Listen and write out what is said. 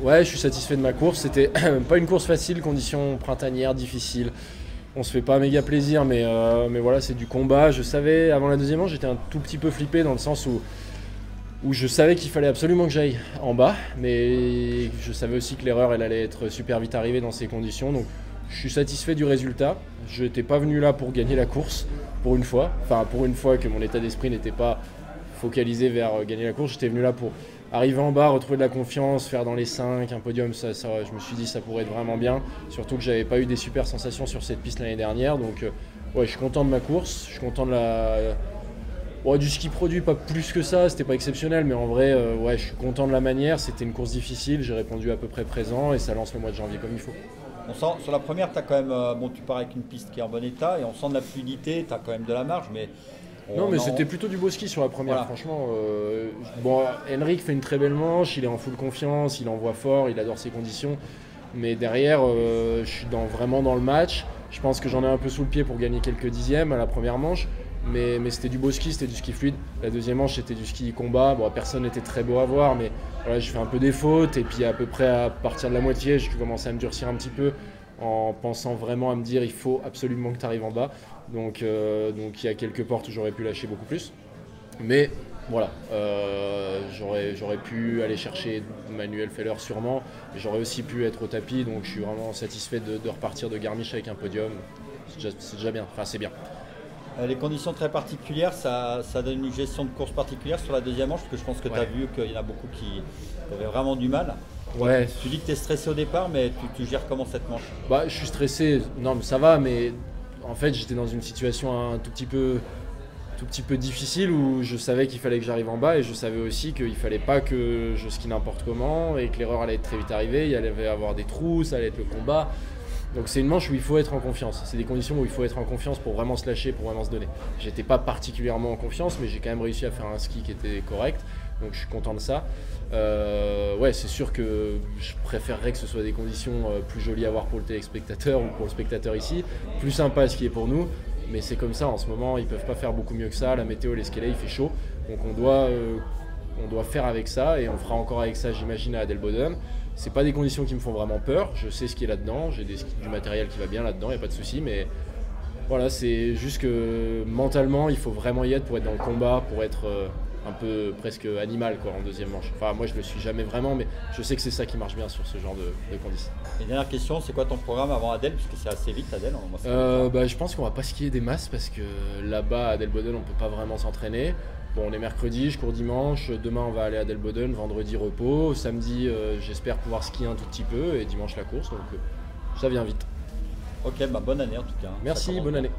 Ouais, je suis satisfait de ma course. C'était pas une course facile, conditions printanières difficiles. On se fait pas méga plaisir, mais voilà, c'est du combat. Je savais, avant la deuxième manche, j'étais un tout petit peu flippé dans le sens où je savais qu'il fallait absolument que j'aille en bas, mais je savais aussi que l'erreur, elle allait être super vite arrivée dans ces conditions. Donc je suis satisfait du résultat. Je n'étais pas venu là pour gagner la course, pour une fois. Enfin, pour une fois que mon état d'esprit n'était pas focalisé vers gagner la course. J'étais venu là pour arriver en bas, retrouver de la confiance, faire dans les 5, un podium, je me suis dit ça pourrait être vraiment bien. Surtout que j'avais pas eu des super sensations sur cette piste l'année dernière. Donc ouais, je suis content de ma course, je suis content de du ski produit, pas plus que ça, c'était pas exceptionnel, mais en vrai, ouais, je suis content de la manière. C'était une course difficile, j'ai répondu à peu près présent et ça lance le mois de janvier comme il faut. On sent, sur la première, as quand même, tu pars avec une piste qui est en bon état et on sent de la fluidité, tu as quand même de la marge, mais non, mais c'était plutôt du beau ski sur la première, voilà. franchement. Henrik fait une très belle manche, il est en full confiance, il envoie fort, il adore ses conditions. Mais derrière, je suis vraiment dans le match. Je pense que j'en ai un peu sous le pied pour gagner quelques dixièmes à la première manche. Mais c'était du beau ski, c'était du ski fluide. La deuxième manche, c'était du ski combat. Bon, personne n'était très beau à voir, mais voilà, j'ai fait un peu des fautes. Et puis à peu près à partir de la moitié, j'ai commencé à me durcir un petit peu en pensant vraiment à me dire il faut absolument que tu arrives en bas. Donc il y a quelques portes où j'aurais pu lâcher beaucoup plus. Mais voilà, j'aurais pu aller chercher Manuel Feller sûrement. J'aurais aussi pu être au tapis. Donc je suis vraiment satisfait de repartir de Garmisch avec un podium. C'est déjà bien, enfin c'est bien. Les conditions très particulières, ça donne une gestion de course particulière sur la deuxième manche, parce que je pense que tu as vu qu'il y en a beaucoup qui avaient vraiment du mal. Ouais. Tu dis que tu es stressé au départ, mais tu gères comment cette manche? Bah, je suis stressé, non mais ça va, mais en fait j'étais dans une situation un tout petit peu difficile où je savais qu'il fallait que j'arrive en bas et je savais aussi qu'il fallait pas que je skie n'importe comment et que l'erreur allait être très vite arrivée, il allait y avoir des trous, ça allait être le combat. Donc c'est une manche où il faut être en confiance, c'est des conditions où il faut être en confiance pour vraiment se lâcher, pour vraiment se donner. J'étais pas particulièrement en confiance, mais j'ai quand même réussi à faire un ski qui était correct, donc je suis content de ça. Ouais, c'est sûr que je préférerais que ce soit des conditions plus jolies à voir pour le téléspectateur ou pour le spectateur ici, plus sympa à skier pour nous, mais c'est comme ça en ce moment, ils peuvent pas faire beaucoup mieux que ça, la météo, l'escalier, il fait chaud, donc on doit faire avec ça et on fera encore avec ça, j'imagine, à Adelboden. C'est pas des conditions qui me font vraiment peur, je sais ce qui est là-dedans, j'ai du matériel qui va bien là-dedans, il n'y a pas de souci, mais voilà, c'est juste que mentalement il faut vraiment y être pour être dans le combat, pour être un peu presque animal quoi, en deuxième manche. Enfin moi je le suis jamais vraiment, mais je sais que c'est ça qui marche bien sur ce genre de conditions. Et dernière question, c'est quoi ton programme avant Adel, puisque c'est assez vite Adel? Je pense qu'on va pas skier des masses parce que là-bas à Adelboden on peut pas vraiment s'entraîner. Bon, on est mercredi, je cours dimanche, demain on va aller à Adelboden, vendredi repos, samedi j'espère pouvoir skier un tout petit peu et dimanche la course, donc ça vient vite. Ok, bonne année en tout cas. Merci, bonne année.